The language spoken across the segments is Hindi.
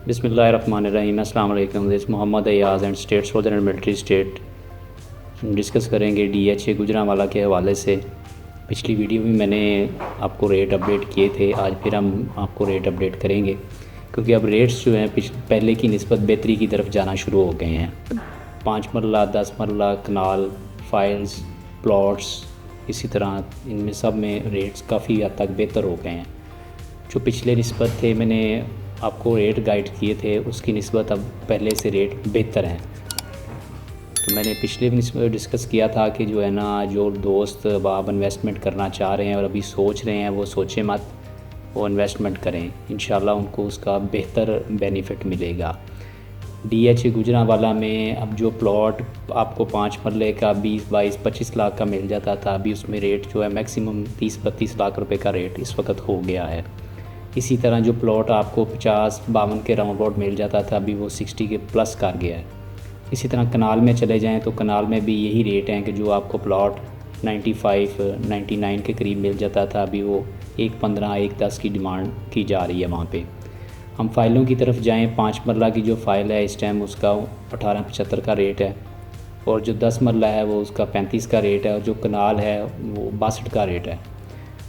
बिस्मिल्लाहिर्रहमानिर्रहीम। अस्सलाम वालेकुम। This Mohammad Ayaz and state soldier and military state discuss करेंगे DHA गुजरांवाला के हवाले से। पिछली वीडियो में मैंने आपको रेट अपडेट किए थे, आज फिर हम आपको रेट अपडेट करेंगे क्योंकि अब रेट्स जो हैं पहले की निस्बत बेहतरी की तरफ जाना शुरू हो गए हैं। 5 मरला, 10 मरला, कनाल, फाइल्स, प्लॉट्स, इसी तरह इनमें सब में रेट्स काफ़ी हद तक बेहतर हो गए हैं। जो पिछले निस्बत थे, मैंने आपको रेट गाइड किए थे, उसकी निस्बत अब पहले से रेट बेहतर हैं। तो मैंने पिछले भी डिस्कस किया था कि जो है ना, जो दोस्त आप इन्वेस्टमेंट करना चाह रहे हैं और अभी सोच रहे हैं, वो सोचें मत, वो इन्वेस्टमेंट करें, इंशाल्लाह उनको उसका बेहतर बेनिफिट मिलेगा। DHA गुजरांवाला में अब जो प्लॉट आपको 5 मरले का 20, 22, 25 लाख का मिल जाता था, अभी उसमें रेट जो है मैक्सिमम 30-32 लाख रुपए का रेट इस वक्त हो गया है। इसी तरह जो प्लॉट आपको 50-52 के राउंड अबाउट मिल जाता था, अभी वो 60 के प्लस कर गया है। इसी तरह कनाल में चले जाएं तो कनाल में भी यही रेट हैं कि जो आपको प्लॉट 95-99 के करीब मिल जाता था, अभी वो 1.15, 1.10 की डिमांड की जा रही है वहाँ पे। हम फ़ाइलों की तरफ जाएं, 5 मरला की जो फ़ाइल है इस टाइम उसका 1875 का रेट है, और जो 10 मरला है वो उसका 35 का रेट है, और जो कनाल है वो 62 का रेट है।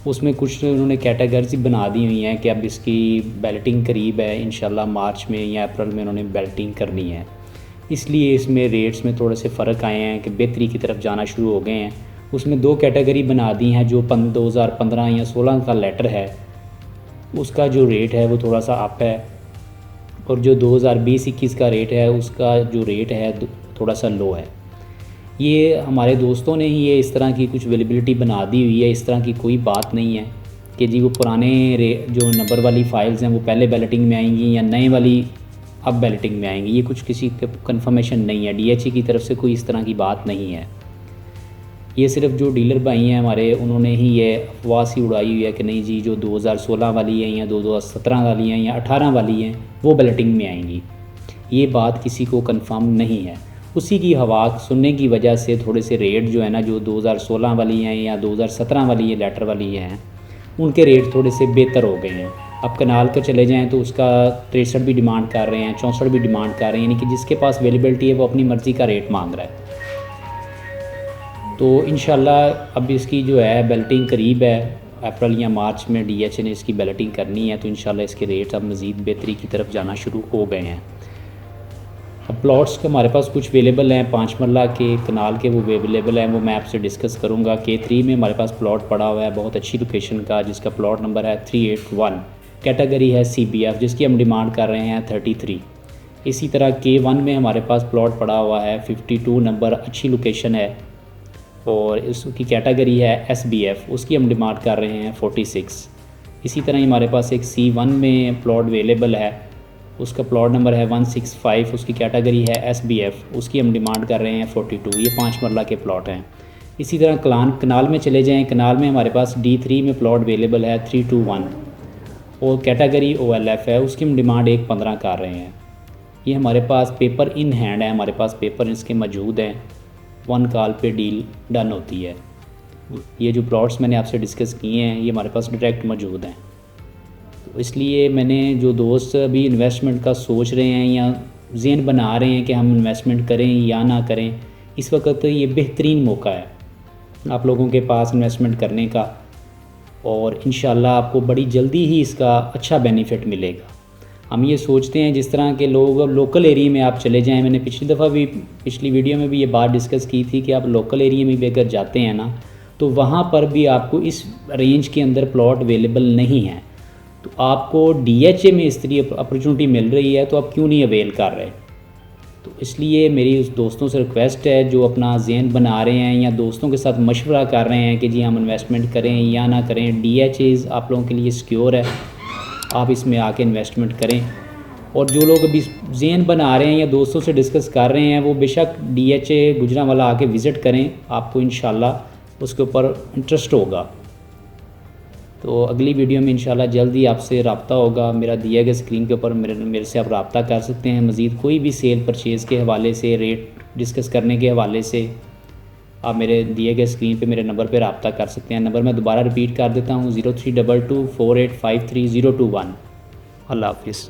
उसमें कुछ उन्होंने कैटेगरीज बना दी हुई हैं कि अब इसकी बैलेटिंग करीब है, इंशाल्लाह मार्च में या अप्रैल में उन्होंने बैलेटिंग करनी है, इसलिए इसमें रेट्स में थोड़े से फ़र्क आए हैं कि बेहतरी की तरफ जाना शुरू हो गए हैं। उसमें 2 कैटेगरी बना दी हैं। जो 2015 या 16 का लेटर है उसका जो रेट है वो थोड़ा सा अप है, और जो 2020-21 का रेट है उसका जो रेट है थोड़ा सा लो है। ये हमारे दोस्तों ने ही ये इस तरह की कुछ अवेलेबिलिटी बना दी हुई है। इस तरह की कोई बात नहीं है कि जी वो पुराने जो नंबर वाली फ़ाइल्स हैं वो पहले बैलेटिंग में आएंगी या नए वाली अब बैलेटिंग में आएंगी, ये कुछ किसी के कंफर्मेशन नहीं है। DHA की तरफ से कोई इस तरह की बात नहीं है। ये सिर्फ जो डीलर भाई हैं हमारे, उन्होंने ही ये अफवाह सी उड़ाई हुई है कि नहीं जी जो 2016 वाली हैं या 2017 वाली हैं या 18 वाली हैं वो बैलेटिंग में आएंगी। ये बात किसी को कंफर्म नहीं है। उसी की हवा सुनने की वजह से थोड़े से रेट जो है ना, जो 2016 वाली हैं या 2017 वाली ये लेटर वाली हैं, उनके रेट थोड़े से बेहतर हो गए हैं। अब कनाल का चले जाएं तो उसका 63 भी डिमांड कर रहे हैं, 64 भी डिमांड कर रहे हैं, यानी कि जिसके पास अवेलेबिलिटी है वो अपनी मर्ज़ी का रेट मांग रहा है। तो इंशाल्लाह अब इसकी जो है बैलेटिंग करीब है, अप्रैल या मार्च में DHA ने इसकी बैलेटिंग करनी है, तो इंशाल्लाह इसके रेट अब मज़ीद बेहतरी की तरफ जाना शुरू हो गए हैं। अब प्लॉट्स के हमारे पास कुछ अवेलेबल हैं, 5 मरला के, कनाल के वो अवेलेबल हैं, वो मैं आपसे डिस्कस करूंगा। K3 में हमारे पास प्लॉट पड़ा हुआ है बहुत अच्छी लोकेशन का, जिसका प्लॉट नंबर है 381, कैटेगरी है CBF, जिसकी हम डिमांड कर रहे हैं 33। इसी तरह K1 में हमारे पास प्लॉट पड़ा हुआ है 52 नंबर, अच्छी लोकेशन है, और उसकी कैटेगरी है SBF, उसकी हम डिमांड कर रहे हैं 46। इसी तरह हमारे पास एक C1 में प्लॉट अवेलेबल है, उसका प्लॉट नंबर है 165, उसकी कैटेगरी है SBF, उसकी हम डिमांड कर रहे हैं 42। ये 5 मरला के प्लॉट हैं। इसी तरह कनाल में चले जाएं, कनाल में हमारे पास D3 में प्लॉट अवेलेबल है 321, और कैटेगरी OLF है, उसकी हम डिमांड 115 कर रहे हैं। ये हमारे पास पेपर इन हैंड है, हमारे पास पेपर इसके मौजूद हैं, 1 कॉल पे डील डन होती है। ये जो प्लॉट्स मैंने आपसे डिस्कस किए हैं ये हमारे पास डायरेक्ट मौजूद हैं। तो इसलिए मैंने जो दोस्त अभी इन्वेस्टमेंट का सोच रहे हैं या ज़हन बना रहे हैं कि हम इन्वेस्टमेंट करें या ना करें, इस वक्त ये बेहतरीन मौका है आप लोगों के पास इन्वेस्टमेंट करने का, और इंशाल्लाह आपको बड़ी जल्दी ही इसका अच्छा बेनिफिट मिलेगा। हम ये सोचते हैं जिस तरह के लोग लोकल एरिया में आप चले जाएं, मैंने पिछली वीडियो में भी ये बात डिस्कस की थी कि आप लोकल एरिया में भी अगर जाते हैं ना, तो वहाँ पर भी आपको इस रेंज के अंदर प्लॉट अवेलेबल नहीं है। तो आपको DHA में इस तरह अपॉर्चुनिटी मिल रही है, तो आप क्यों नहीं अवेल कर रहे? तो इसलिए मेरी उस दोस्तों से रिक्वेस्ट है जो अपना ज़हन बना रहे हैं या दोस्तों के साथ मशवरा कर रहे हैं कि जी हम इन्वेस्टमेंट करें या ना करें, DHA आप लोगों के लिए सिक्योर है, आप इसमें आके इन्वेस्टमेंट करें। और जो लोग अभी ज़हन बना रहे हैं या दोस्तों से डिस्कस कर रहे हैं, वो बेशक DHA गुजरांवाला आके विज़िट करें, आपको इंशाल्लाह उसके ऊपर इंटरेस्ट होगा। तो अगली वीडियो में इंशाल्लाह जल्दी आपसे रब्ता होगा। मेरा दिया गया स्क्रीन के ऊपर मेरे से आप रब्ता कर सकते हैं। मज़ीद कोई भी सेल परचेज़ के हवाले से, रेट डिस्कस करने के हवाले से, आप मेरे दिए गए स्क्रीन पे मेरे नंबर पे रब्ता कर सकते हैं। नंबर मैं दोबारा रिपीट कर देता हूँ, 0322 4853 021। अल्लाह हाफिज़।